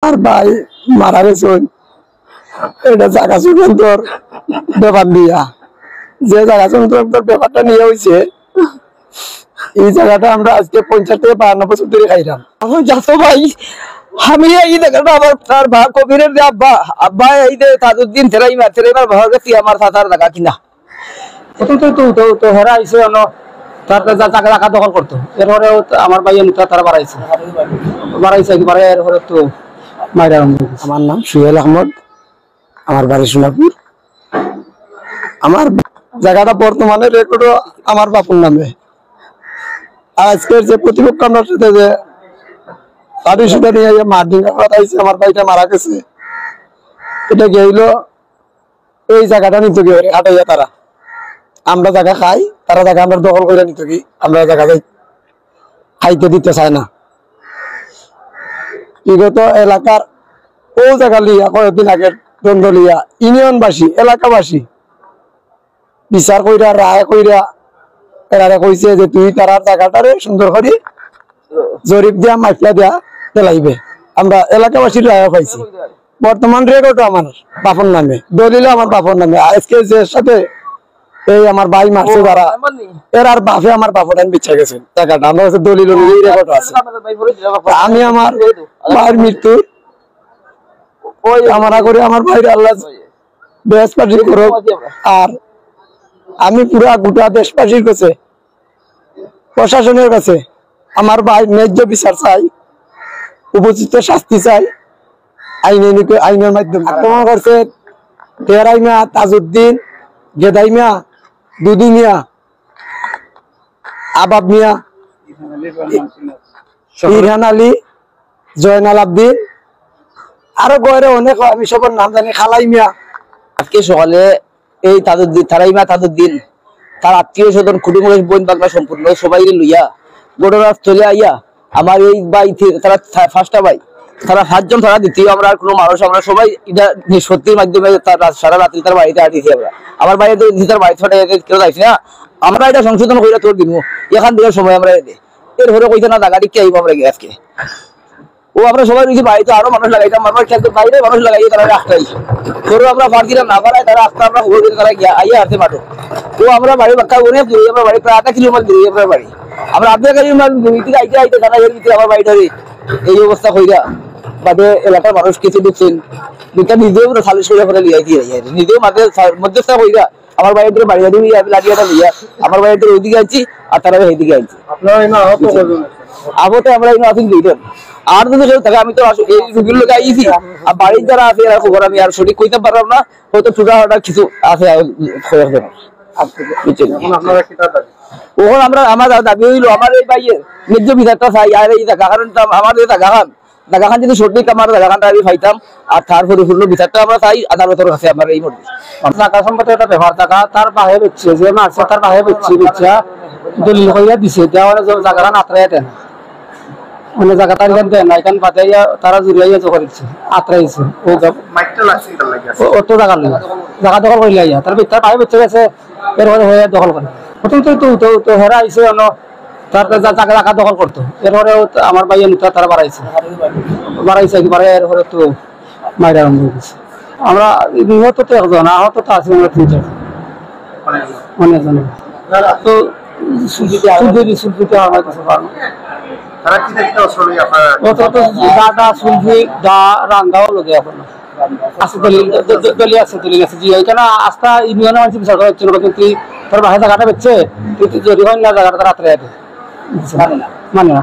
আমার ভাই মারা গেছে এটা জায়গা যুগান্তর ব্যাপার দিয়া যে জায়গা যুগান্তর ব্যাপারটা নিয়ে হয়েছে এই জায়গাটা আমরা আজকে 50 থেকে 52 বছর ধরে খাইলাম। এখন যাতো ভাই আমি এই জায়গাটা আমার তার কবিরের যে আব্বা আব্বা এই যে তাজউদ্দিন তেরাইমার ভাগ গেছি আমার সাতার জায়গা কিনা প্রথম তো হেরা আইসে তার জায়গা দখল করতো এরপরে আমার ভাই তারা বাড়াইছে একবারে এরপরে তো মাইরা। আমার নাম সুহেল আহমদ, আমার বাড়ি সোনাপুর। আমার জায়গাটা বর্তমানে রেকর্ড আমার বাপুর নামে। আজকের যে প্রতিপক্ষ আমরা সাথে যে পার্টি সেটা নিয়ে মার্ডিং আইছে আমার ভাইটা মারা গেছে এটা গেইল এই জায়গাটা নিতে গিয়ে হাটাইয়া তারা আমরা জায়গা খাই তারা জায়গা আমরা দখল করে নিত কি আমরা জায়গা খাইতে দিতে চাই না। বিগত এলাকার ও জায়গা লিয়া কয়েকদিন আগের দ্বন্দ্ব লিয়া ইউনিয়নবাসী এলাকাবাসী বিচার কইরা রায় কইরা এরা কইছে যে তুই তার জায়গাটারে সুন্দর করে জরিপ দিয়া মাইফলা দিয়া পেলাইবে। আমরা এলাকাবাসীর রায় পাইছি। বর্তমান রেকর্ড আমার বাপর নামে, দলিল আমার বাপর নামে। আজকে যে সাথে এই আমার ভাই মারছে যারা এর আর বাপে আমার বাপর নামে বিচ্ছা গেছে জায়গাটা আমার কাছে দলিল অনুযায়ী রেকর্ড আছে। আমি আমার ভাইয়ের মৃত্যু ওই আমরা করে আমার ভাইয়ের আল্লাহ বেশ পার্টি করো। আর আমি পুরা গোটা দেশবাসীর কাছে প্রশাসনের কাছে আমার ভাই ন্যায্য বিচার চাই, উপযুক্ত শাস্তি চাই আইনের মাধ্যমে। আক্রমণ করছে তেরাই মিয়া, তাজউদ্দিন, গেদাই মিয়া, দুদু মিয়া, আবাব মিয়া, ইরহান আলী, জয়নাল আব্দিন, আরো গয়রে অনেক আমি সবার নাম জানি, খালাই মিয়া। আজকে সকালে এই তাজউদ্দিন তারাইমা তাজউদ্দিন তার আত্মীয় স্বজন কুটুম বোন বাংলা সম্পূর্ণ সবাই লইয়া ঘটনাস্থলে আইয়া আমার এই ভাই তারা ফার্স্টটা ভাই তারা 5 জন তারা দ্বিতীয় আমরা আর কোনো মানুষ আমরা সবাই এটা সত্যির মাধ্যমে সারা রাত্রি তার বাড়িতে আটিছি। আমরা আমার বাড়িতে তার বাড়ি কেউ যাইছি না, আমরা এটা সংশোধন করে তোর দিব এখান থেকে সময় আমরা এর হরে কইতে না জায়গাটি কে আইব আমরা আজকে ও আমরা সবাই রয়েছি বাড়িতে আরো মানুষ লাগাইতাম আমার খেলতে বাইরে মানুষ লাগাই তারা রাখতাই ধরো আমরা ফার দিলাম না পারাই তারা আসতে আমরা খবর দিলে তারা আইয়া হাতে মাঠো ও আমরা বাড়ি বাক্কা করে দূরে আমরা বাড়ি প্রায় 8 কিলোমিটার দূরে আমরা বাড়ি আমরা আধা কিলোমিটার দূরে থেকে আইতে আইতে জানা এর ভিতরে আমার বাড়িটারে এই অবস্থা কইরা বাদে এলাকার মানুষ কিছু দিচ্ছেন দুটা নিজেও সালিশ করে করে লিয়াই দিয়ে নিজেও মধ্যস্থা কইরা আমার বাড়িতে বাড়ি লাগিয়ে লিয়া আমার বাড়িতে ওইদিকে আনছি আর তারা এইদিকে আনছি। আহত আমরা আছি দুইজন আর যদি থাকে আমি তো এই রুগীর লোক আইছি আর বাড়ির যারা আছে এরা খবর আমি আর সঠিক কইতে পারলাম না, হয়তো ছোটা কিছু আছে ওখানে আমরা আমার দাবি হইলো আমার এই ভাইয়ের ন্যায্য বিচারটা চাই। আর এই জায়গাখান আমার এই জায়গাখান যদি সঠিক আমার জায়গাখানটা আমি পাইতাম আর তার পরিপূর্ণ বিচারটা আমরা চাই আদালতের কাছে আমার এই মধ্যে টাকা সম্পর্কে একটা ব্যাপার টাকা তার বাহে বেচছে যে মারছে তার বাহে বেচা দলিল কইয়া দিছে দেওয়ার জায়গাটা আত্রাইয়া দেন মানে জায়গাটা দেন না এখান পাতাইয়া তারা জুড়াইয়া জোগাড় দিচ্ছে আত্রাইছে ও অত জায়গা নেই জায়গা দখল করিলে আইয়া তার বাহে বেচে গেছে এরপরে হয়ে দখল করে প্রথম তো হেরা আইসে তার জায়গা দখল করতো এরপরে আমার ভাই তারা বাড়াইছে একবারে এরপরে তো মাইরা আরম্ভ হয়ে গেছে। আমরা নিহত তো একজন আহত তো আছি আমরা 3-4 অনেকজন তো সুবিধা আমার কাছে পারবো আস্থা ইউনিয়নের মানুষ বিচার করা হচ্ছিল কিন্তু তোর বাসায় জায়গাটা বেচছে যদি হয় না জায়গাটা রাত্রে মানে না